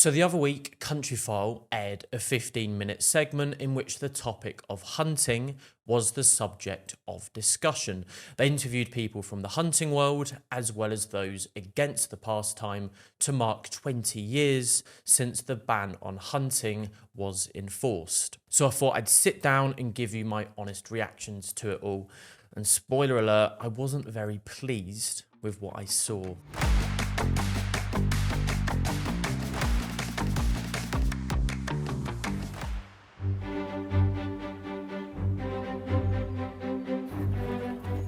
So the other week, Countryfile aired a 15-minute segment in which the topic of hunting was the subject of discussion. They interviewed people from the hunting world as well as those against the pastime to mark 20 years since the ban on hunting was enforced. So I thought I'd sit down and give you my honest reactions to it all. And spoiler alert, I wasn't very pleased with what I saw.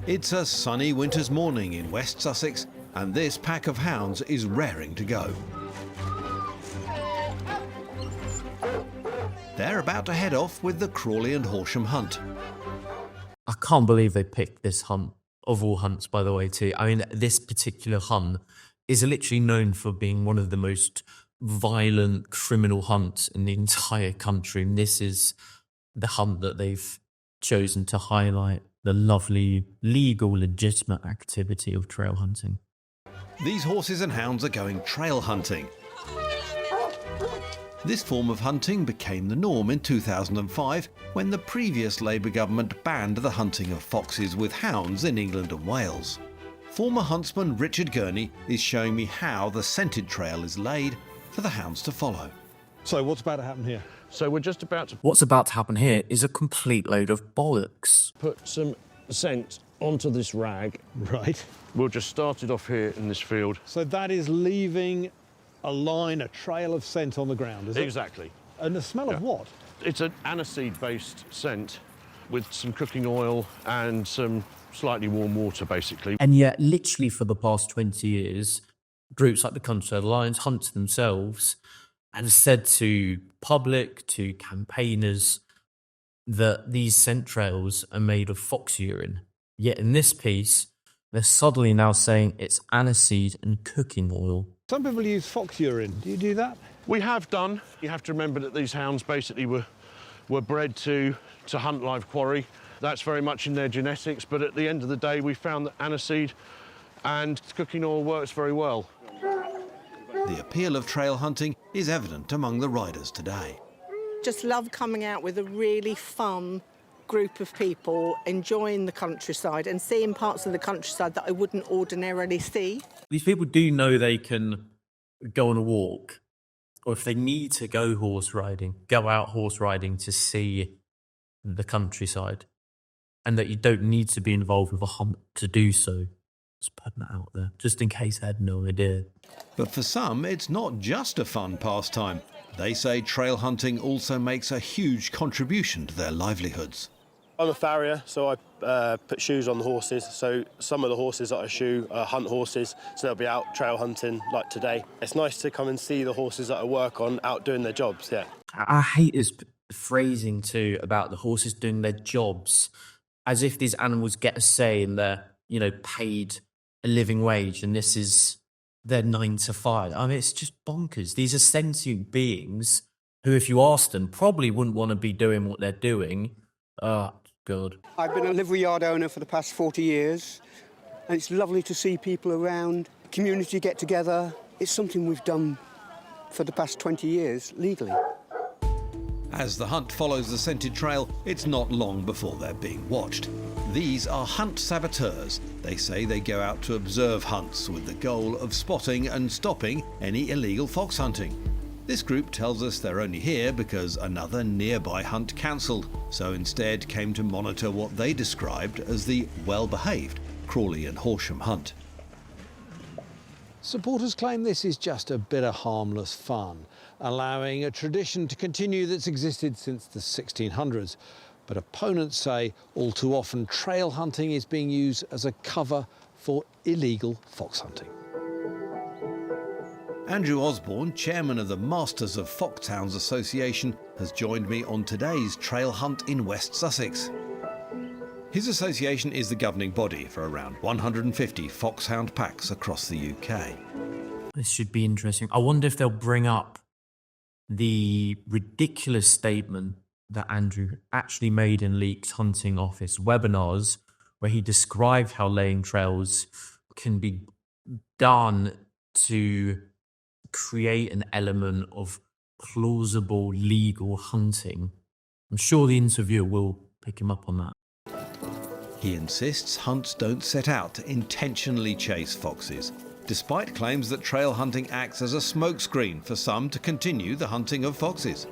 It's a sunny winter's morning in West Sussex, and this pack of hounds is raring to go. They're about to head off with the Crawley and Horsham hunt. I can't believe they picked this hunt, of all hunts, by the way, too. I mean, this particular hunt is literally known for being one of the most violent criminal hunts in the entire country. And this is the hunt that they've chosen to highlight the lovely, legal, legitimate activity of trail hunting. These horses and hounds are going trail hunting. This form of hunting became the norm in 2005 when the previous Labour government banned the hunting of foxes with hounds in England and Wales. Former huntsman Richard Gurney is showing me how the scented trail is laid for the hounds to follow. So what's about to happen here? So we're just about to What's about to happen here is a complete load of bollocks. put some scent onto this rag. Right. We'll just start it off here in this field. So that is leaving a line, a trail of scent on the ground, is it? Exactly. And the smell of what? It's an aniseed-based scent with some cooking oil and some slightly warm water, basically. And yet, literally for the past 20 years, groups like the Countryfile Alliance hunt themselves and said to public, to campaigners, that these scent trails are made of fox urine. Yet in this piece, they're suddenly now saying it's aniseed and cooking oil. Some people use fox urine. Do you do that? We have done. You have to remember that these hounds basically were bred to hunt live quarry. That's very much in their genetics, but at the end of the day, we found that aniseed and cooking oil works very well. The appeal of trail hunting is evident among the riders today. Just love coming out with a really fun group of people, enjoying the countryside and seeing parts of the countryside that I wouldn't ordinarily see. These people do know they can go on a walk, or if they need to go horse riding, go out horse riding to see the countryside, and that you don't need to be involved with a hunt to do so. Just putting that out there, just in case I had no idea. But for some, it's not just a fun pastime. They say trail hunting also makes a huge contribution to their livelihoods. I'm a farrier, so I put shoes on the horses. So some of the horses that I shoe are hunt horses, so they'll be out trail hunting like today. It's nice to come and see the horses that I work on out doing their jobs, yeah. I hate this phrasing too about the horses doing their jobs, as if these animals get a say and they're, paid a living wage and this is their 9 to 5. I mean, it's just bonkers. These are sentient beings who, if you asked them, probably wouldn't want to be doing what they're doing. Oh, God. I've been a livery yard owner for the past 40 years, and it's lovely to see people around, community get together. It's something we've done for the past 20 years, legally. As the hunt follows the scented trail, it's not long before they're being watched. These are hunt saboteurs. They say they go out to observe hunts with the goal of spotting and stopping any illegal fox hunting. This group tells us they're only here because another nearby hunt cancelled, so instead came to monitor what they described as the well-behaved Crawley and Horsham hunt. Supporters claim this is just a bit of harmless fun, allowing a tradition to continue that's existed since the 1600s. But opponents say all too often trail hunting is being used as a cover for illegal fox hunting. Andrew Osborne, chairman of the Masters of Foxhounds Association, has joined me on today's trail hunt in West Sussex. His association is the governing body for around 150 foxhound packs across the UK. This should be interesting. I wonder if they'll bring up the ridiculous statement that Andrew actually made in leaked hunting office webinars, where he described how laying trails can be done to create an element of plausible legal hunting. I'm sure the interviewer will pick him up on that. He insists hunts don't set out to intentionally chase foxes, despite claims that trail hunting acts as a smokescreen for some to continue the hunting of foxes.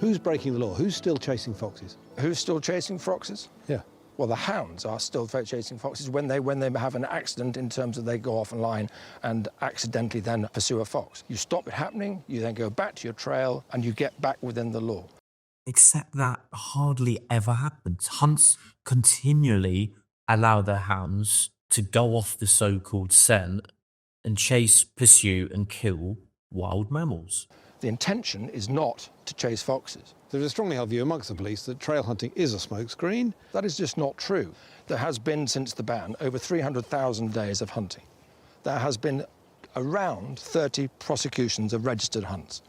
Who's breaking the law? Who's still chasing foxes? Who's still chasing foxes? Yeah. Well, the hounds are still chasing foxes when they have an accident, in terms of they go off line and accidentally then pursue a fox. You stop it happening, you then go back to your trail, and you get back within the law. Except that hardly ever happens. Hunts continually allow their hounds to go off the so-called scent and chase, pursue and kill wild mammals. The intention is not to chase foxes. There's a strongly held view amongst the police that trail hunting is a smokescreen. That is just not true. There has been, since the ban, over 300,000 days of hunting. There has been around 30 prosecutions of registered hunts,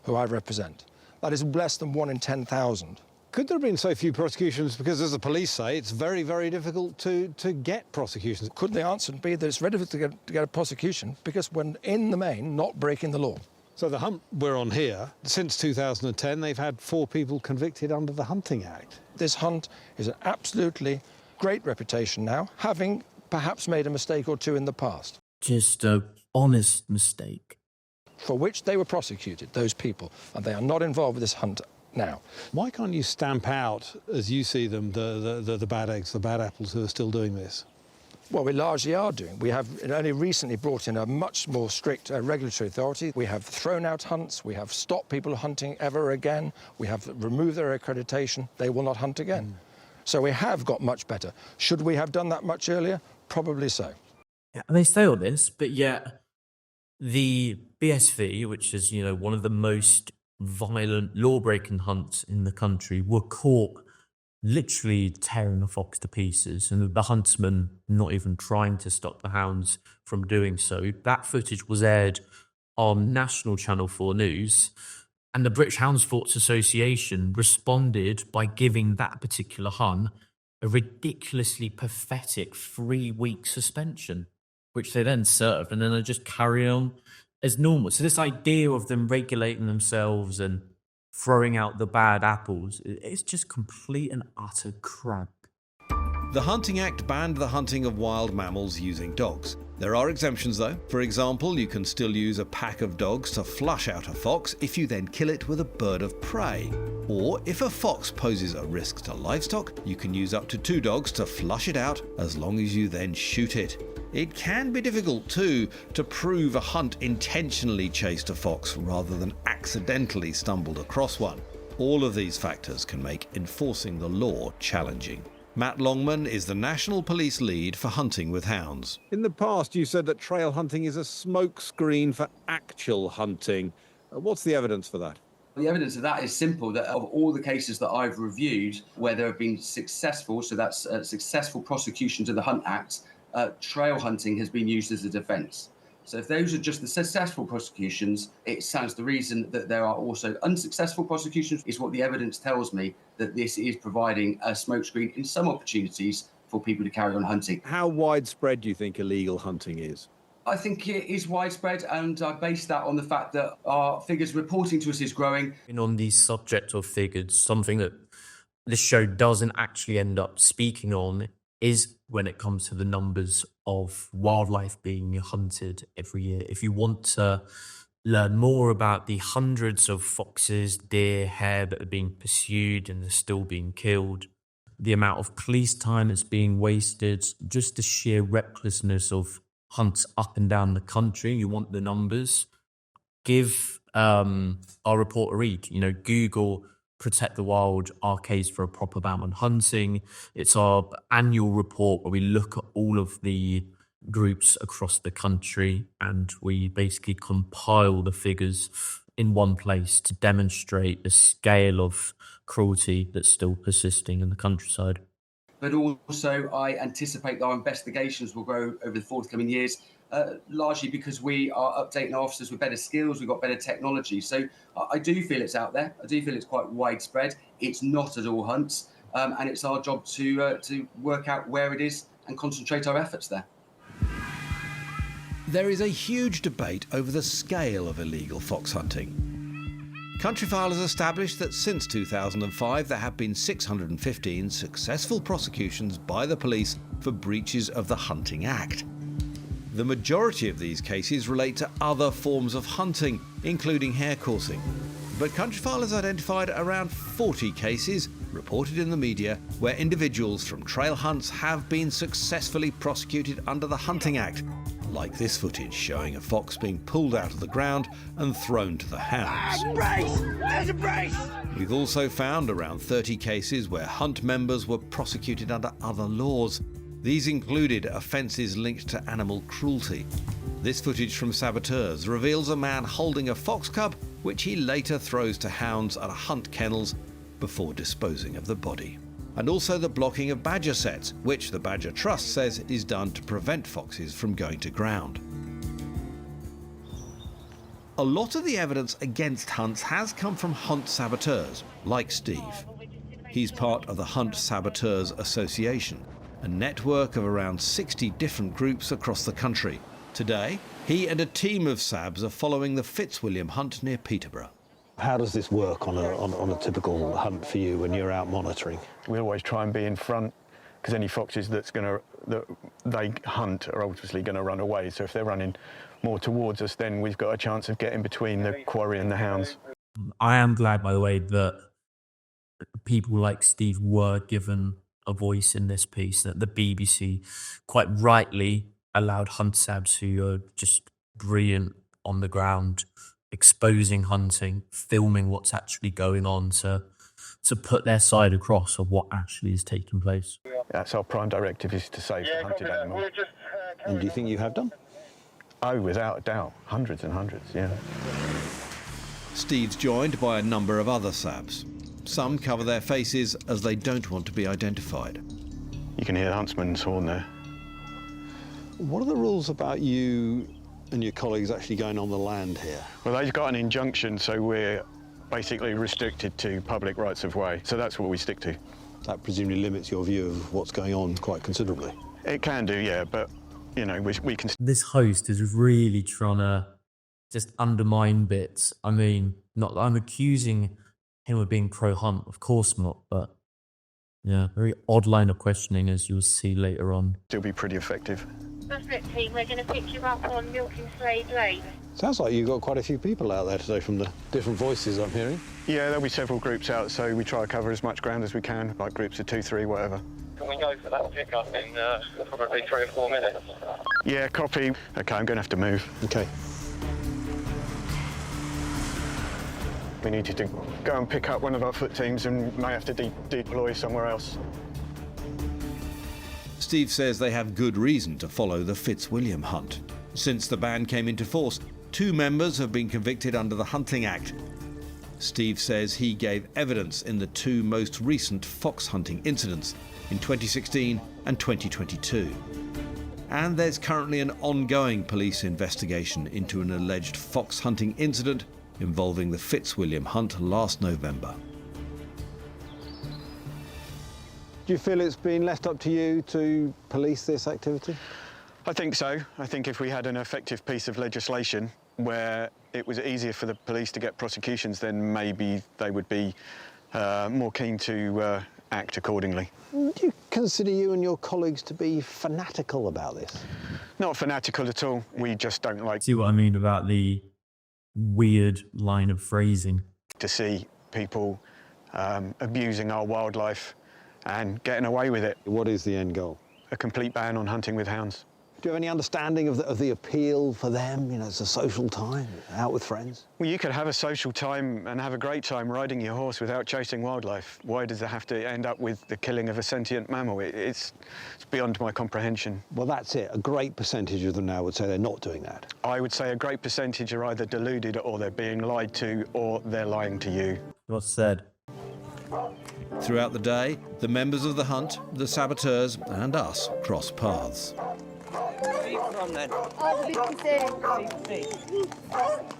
who I represent. That is less than 1 in 10,000. Could there have been so few prosecutions because, as the police say, it's very, very difficult to get prosecutions? Could the answer be that it's very difficult to get a prosecution because when in the main not breaking the law? So the hunt we're on here, since 2010, they've had 4 people convicted under the Hunting Act. This hunt is an absolutely great reputation now, having perhaps made a mistake or two in the past. Just an honest mistake. For which they were prosecuted, those people, and they are not involved with this hunt now. Why can't you stamp out, as you see them, the bad eggs, the bad apples who are still doing this? Well, we largely are doing. We have only recently brought in a much more strict regulatory authority. We have thrown out hunts. We have stopped people hunting ever again. We have removed their accreditation. They will not hunt again. So we have got much better. Should we have done that much earlier? Probably so. Yeah, they say all this, but yet the BSV, which is, one of the most violent law-breaking hunts in the country, were caught literally tearing the fox to pieces, and the huntsman not even trying to stop the hounds from doing so. That footage was aired on National Channel 4 News, and the British Hound Sports Association responded by giving that particular hunt a ridiculously pathetic 3-week suspension, which they then served, and then they just carry on as normal. So this idea of them regulating themselves and throwing out the bad apples, it's just complete and utter crap. The Hunting Act banned the hunting of wild mammals using dogs. There are exemptions though. For example, you can still use a pack of dogs to flush out a fox if you then kill it with a bird of prey. Or if a fox poses a risk to livestock, you can use up to 2 dogs to flush it out as long as you then shoot it. It can be difficult too to prove a hunt intentionally chased a fox rather than accidentally stumbled across one. All of these factors can make enforcing the law challenging. Matt Longman is the National Police lead for hunting with hounds. In the past, you said that trail hunting is a smokescreen for actual hunting. What's the evidence for that? The evidence of that is simple, that of all the cases that I've reviewed where there have been successful, so that's successful prosecutions of the Hunt Act, trail hunting has been used as a defence. So if those are just the successful prosecutions, it stands to reason that there are also unsuccessful prosecutions, is what the evidence tells me, that this is providing a smokescreen in some opportunities for people to carry on hunting. How widespread do you think illegal hunting is? I think it is widespread, and I base that on the fact that our figures reporting to us is growing. And on the subject of figures, something that this show doesn't actually end up speaking on is when it comes to the numbers of wildlife being hunted every year. If you want to learn more about the hundreds of foxes, deer, hare that are being pursued and are still being killed, the amount of police time that's being wasted, just the sheer recklessness of hunts up and down the country, you want the numbers, give our report a read. Google Protect the Wild, our case for a proper ban on hunting. It's our annual report where we look at all of the groups across the country and we basically compile the figures in one place to demonstrate the scale of cruelty that's still persisting in the countryside. But also, I anticipate that our investigations will grow over the forthcoming years, largely because we are updating our officers with better skills, we've got better technology. So I do feel it's out there. I do feel it's quite widespread. It's not at all hunts, and it's our job to work out where it is and concentrate our efforts there. There is a huge debate over the scale of illegal fox hunting. Countryfile has established that since 2005 there have been 615 successful prosecutions by the police for breaches of the Hunting Act. The majority of these cases relate to other forms of hunting, including hare coursing. But Countryfile has identified around 40 cases, reported in the media, where individuals from trail hunts have been successfully prosecuted under the Hunting Act, like this footage showing a fox being pulled out of the ground and thrown to the hounds. There's a brace! We've also found around 30 cases where hunt members were prosecuted under other laws. These included offences linked to animal cruelty. This footage from Saboteurs reveals a man holding a fox cub, which he later throws to hounds at a hunt kennels before disposing of the body. And also the blocking of badger sets, which the Badger Trust says is done to prevent foxes from going to ground. A lot of the evidence against hunts has come from hunt saboteurs, like Steve. He's part of the Hunt Saboteurs Association, a network of around 60 different groups across the country. Today, he and a team of Sabs are following the Fitzwilliam hunt near Peterborough. How does this work on a typical hunt for you when you're out monitoring? We always try and be in front, because any foxes that they hunt are obviously going to run away. So if they're running more towards us, then we've got a chance of getting between the quarry and the hounds. I am glad, by the way, that people like Steve were given a voice in this piece, that the BBC quite rightly allowed hunt sabs who are just brilliant on the ground, exposing hunting, filming what's actually going on, to put their side across of what actually is taking place. That's our prime directive, is to save the hunted animal. And do you think you have done? Oh, without a doubt. Hundreds and hundreds, yeah. Steve's joined by a number of other Sabs. Some cover their faces as they don't want to be identified. You can hear the huntsman's horn there. What are the rules about you and your colleagues actually going on the land here? Well, they've got an injunction, so we're basically restricted to public rights of way. So that's what we stick to. That presumably limits your view of what's going on quite considerably. It can do, yeah, but, you know, we can... This host is really trying to just undermine bits. I mean, not that I'm accusing him of being pro-hunt, of course not, but yeah, very odd line of questioning, as you'll see later on. It'll be pretty effective. That's it, team. We're going to pick you up on Milking Slade Lane. Sounds like you've got quite a few people out there today from the different voices I'm hearing. Yeah, there'll be several groups out, so we try to cover as much ground as we can, like groups of 2, 3, whatever. Can we go for that pickup in probably 3 or 4 minutes? Yeah, copy. OK, I'm going to have to move. OK. We need you to go and pick up one of our foot teams and may have to deploy somewhere else. Steve says they have good reason to follow the Fitzwilliam hunt. Since the ban came into force, 2 members have been convicted under the Hunting Act. Steve says he gave evidence in the 2 most recent fox hunting incidents in 2016 and 2022. And there's currently an ongoing police investigation into an alleged fox hunting incident involving the Fitzwilliam hunt last November. Do you feel it's been left up to you to police this activity? I think so. I think if we had an effective piece of legislation where it was easier for the police to get prosecutions, then maybe they would be more keen to act accordingly. Do you consider you and your colleagues to be fanatical about this? Not fanatical at all. We just don't like... See what I mean about the weird line of phrasing? To see people abusing our wildlife and getting away with it. What is the end goal? A complete ban on hunting with hounds. Do you have any understanding of the appeal for them? You know, it's a social time, out with friends. Well, you could have a social time and have a great time riding your horse without chasing wildlife. Why does it have to end up with the killing of a sentient mammal? It's beyond my comprehension. Well, that's it. A great percentage of them now would say they're not doing that. I would say a great percentage are either deluded or they're being lied to or they're lying to you. What's said? Throughout the day, the members of the hunt, the saboteurs and us cross paths.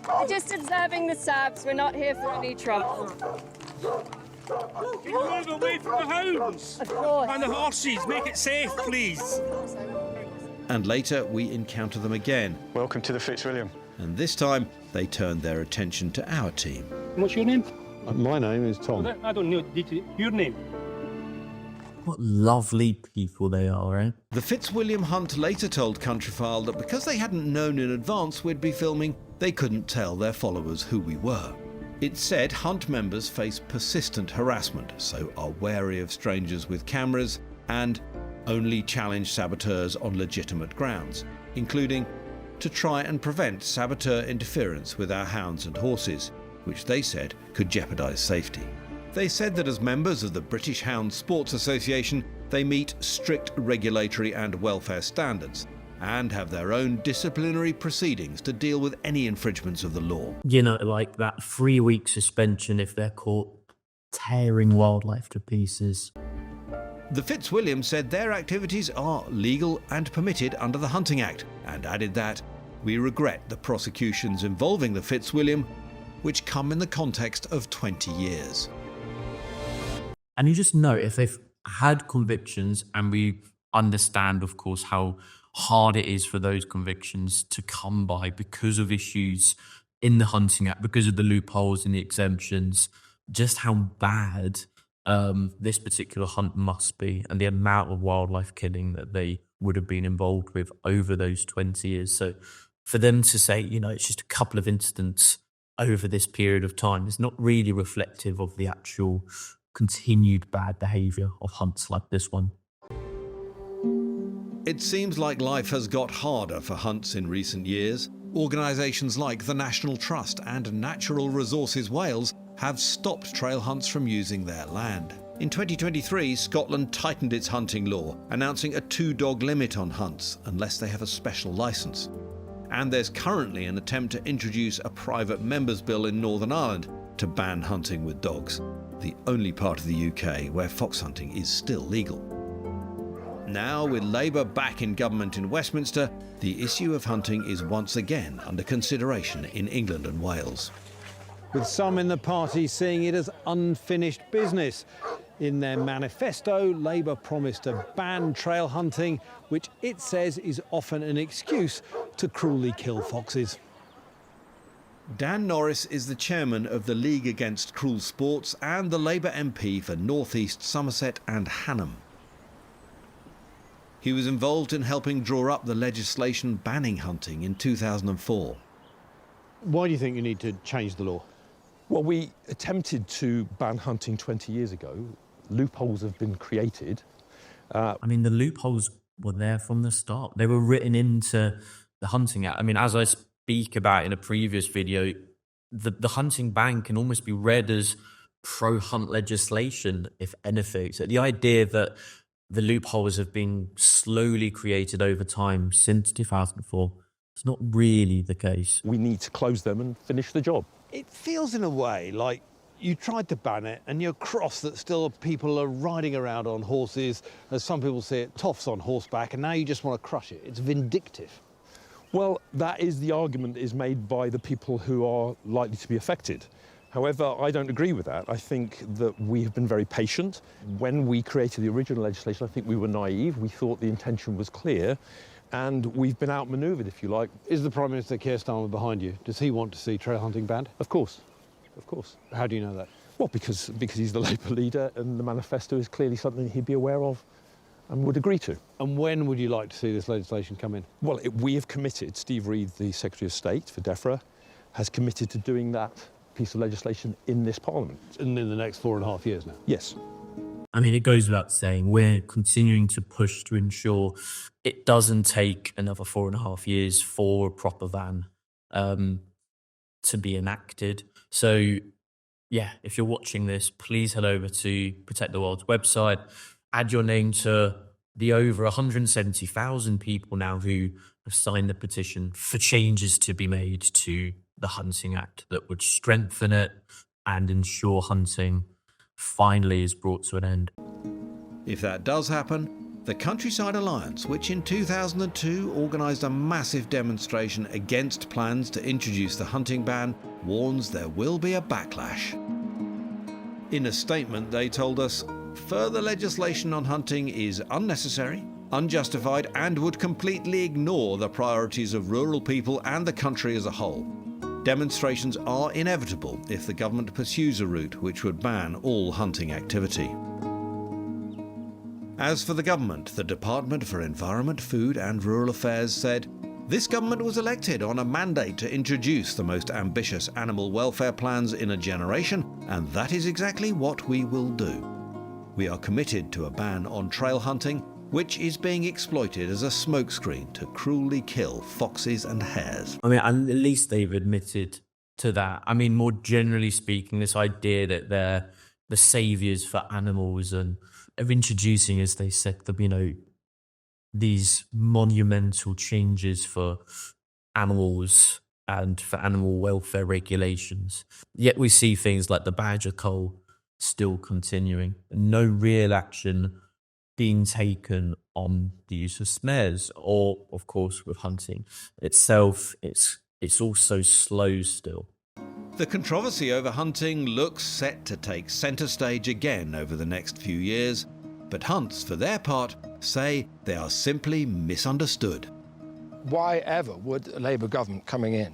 We're just observing the sabs. We're not here for any trouble. Can you move away from the hounds? Of course. And the horses. Make it safe, please. And later we encounter them again. Welcome to the Fitzwilliam. And this time they turned their attention to our team. What's your name? My name is Tom. I don't know your name. What lovely people they are, eh? The Fitzwilliam hunt later told Countryfile that because they hadn't known in advance we'd be filming, they couldn't tell their followers who we were. It said hunt members face persistent harassment, so are wary of strangers with cameras and only challenge saboteurs on legitimate grounds, including to try and prevent saboteur interference with our hounds and horses, which they said could jeopardise safety. They said that as members of the British Hound Sports Association, they meet strict regulatory and welfare standards and have their own disciplinary proceedings to deal with any infringements of the law. You know, like that 3-week suspension if they're caught tearing wildlife to pieces. The Fitzwilliam said their activities are legal and permitted under the Hunting Act, and added that we regret the prosecutions involving the Fitzwilliam, which come in the context of 20 years. And you just know if they've had convictions, and we understand, of course, how hard it is for those convictions to come by because of issues in the Hunting Act, because of the loopholes and the exemptions, just how bad this particular hunt must be, and the amount of wildlife killing that they would have been involved with over those 20 years. So for them to say, you know, it's just a couple of incidents over this period of time is not really reflective of the actual continued bad behaviour of hunts like this one. It seems like life has got harder for hunts in recent years. Organisations like the National Trust and Natural Resources Wales have stopped trail hunts from using their land. In 2023, Scotland tightened its hunting law, announcing a 2-dog limit on hunts unless they have a special licence. And there's currently an attempt to introduce a private members' bill in Northern Ireland to ban hunting with dogs, the only part of the UK where fox hunting is still legal. Now, with Labour back in government in Westminster, the issue of hunting is once again under consideration in England and Wales. With some in the party seeing it as unfinished business. In their manifesto, Labour promised to ban trail hunting, which it says is often an excuse to cruelly kill foxes. Dan Norris is the chairman of the League Against Cruel Sports and the Labour MP for North East Somerset and Hanham. He was involved in helping draw up the legislation banning hunting in 2004. Why do you think you need to change the law? Well, we attempted to ban hunting 20 years ago. Loopholes have been created. I mean, the loopholes were there from the start. They were written into the Hunting Act. I mean, as I speak about in a previous video, the hunting ban can almost be read as pro-hunt legislation, if anything. So the idea that the loopholes have been slowly created over time since 2004, it's not really the case. We need to close them and finish the job. It feels in a way like you tried to ban it and you're cross that still people are riding around on horses, as some people say it, toffs on horseback, and now you just want to crush it. It's vindictive. Well, that is the argument is made by the people who are likely to be affected. However, I don't agree with that. I think that we have been very patient. When we created the original legislation, I think we were naive. We thought the intention was clear, and we've been outmanoeuvred, if you like. Is the Prime Minister Keir Starmer behind you? Does he want to see trail hunting banned? Of course. Of course. How do you know that? Well, because he's the Labour leader, and the manifesto is clearly something he'd be aware of and would agree to. And when would you like to see this legislation come in? Well, we have committed, Steve Reid, the Secretary of State for DEFRA, has committed to doing that piece of legislation in this Parliament. And in the next 4.5 years now? Yes. I mean, it goes without saying, we're continuing to push to ensure it doesn't take another 4.5 years for a proper ban to be enacted. So, yeah, if you're watching this, please head over to Protect the Wild's website, add your name to the over 170,000 people now who have signed the petition for changes to be made to the Hunting Act that would strengthen it and ensure hunting finally is brought to an end. If that does happen, the Countryside Alliance, which in 2002 organised a massive demonstration against plans to introduce the hunting ban, warns there will be a backlash. In a statement, they told us, further legislation on hunting is unnecessary, unjustified, and would completely ignore the priorities of rural people and the country as a whole. Demonstrations are inevitable if the government pursues a route which would ban all hunting activity. As for the government, the Department for Environment, Food and Rural Affairs said, "This government was elected on a mandate to introduce the most ambitious animal welfare plans in a generation, and that is exactly what we will do. We are committed to a ban on trail hunting, which is being exploited as a smokescreen to cruelly kill foxes and hares." I mean, at least they've admitted to that. I mean, more generally speaking, this idea that they're the saviours for animals and of introducing, as they said, these monumental changes for animals and for animal welfare regulations. Yet we see things like the badger cull still continuing, and no real action being taken on the use of snares, or, of course, with hunting itself. It's also slow still. The controversy over hunting looks set to take centre stage again over the next few years, but hunts, for their part, say they are simply misunderstood. Why ever would a Labour government coming in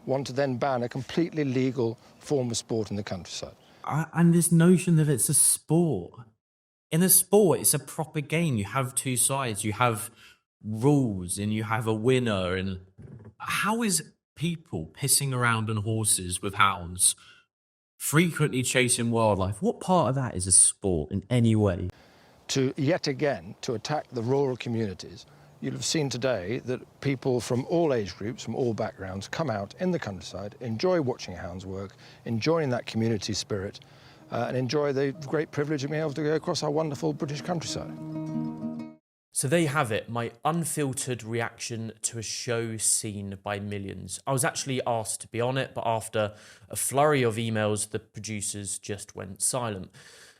want to then ban a completely legal form of sport in the countryside? And this notion that it's a sport. In a sport, it's a proper game. You have two sides. You have rules and you have a winner. And how is people pissing around on horses with hounds, frequently chasing wildlife, what part of that is a sport in any way? To yet again to attack the rural communities. You'll have seen today that people from all age groups, from all backgrounds, come out in the countryside, enjoy watching hounds work, enjoying that community spirit, and enjoy the great privilege of being able to go across our wonderful British countryside. So there you have it, my unfiltered reaction to a show seen by millions. I was actually asked to be on it, but after a flurry of emails, the producers just went silent.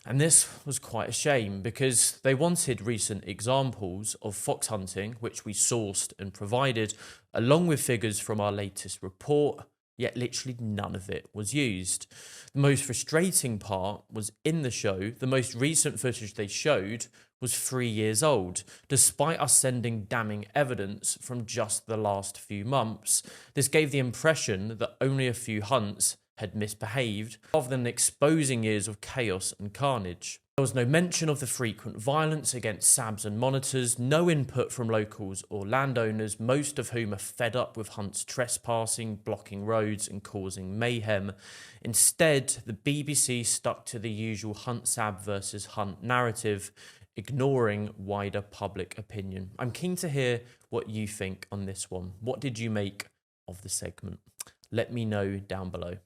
And this was quite a shame, because they wanted recent examples of fox hunting, which we sourced and provided, along with figures from our latest report, yet literally none of it was used. The most frustrating part was in the show, the most recent footage they showed was 3 years old. Despite us sending damning evidence from just the last few months, this gave the impression that only a few hunts had misbehaved, rather than exposing years of chaos and carnage. There was no mention of the frequent violence against sabs and monitors, no input from locals or landowners, most of whom are fed up with hunts trespassing, blocking roads and causing mayhem. Instead, the BBC stuck to the usual hunt sab versus hunt narrative, ignoring wider public opinion. I'm keen to hear what you think on this one. What did you make of the segment? Let me know down below.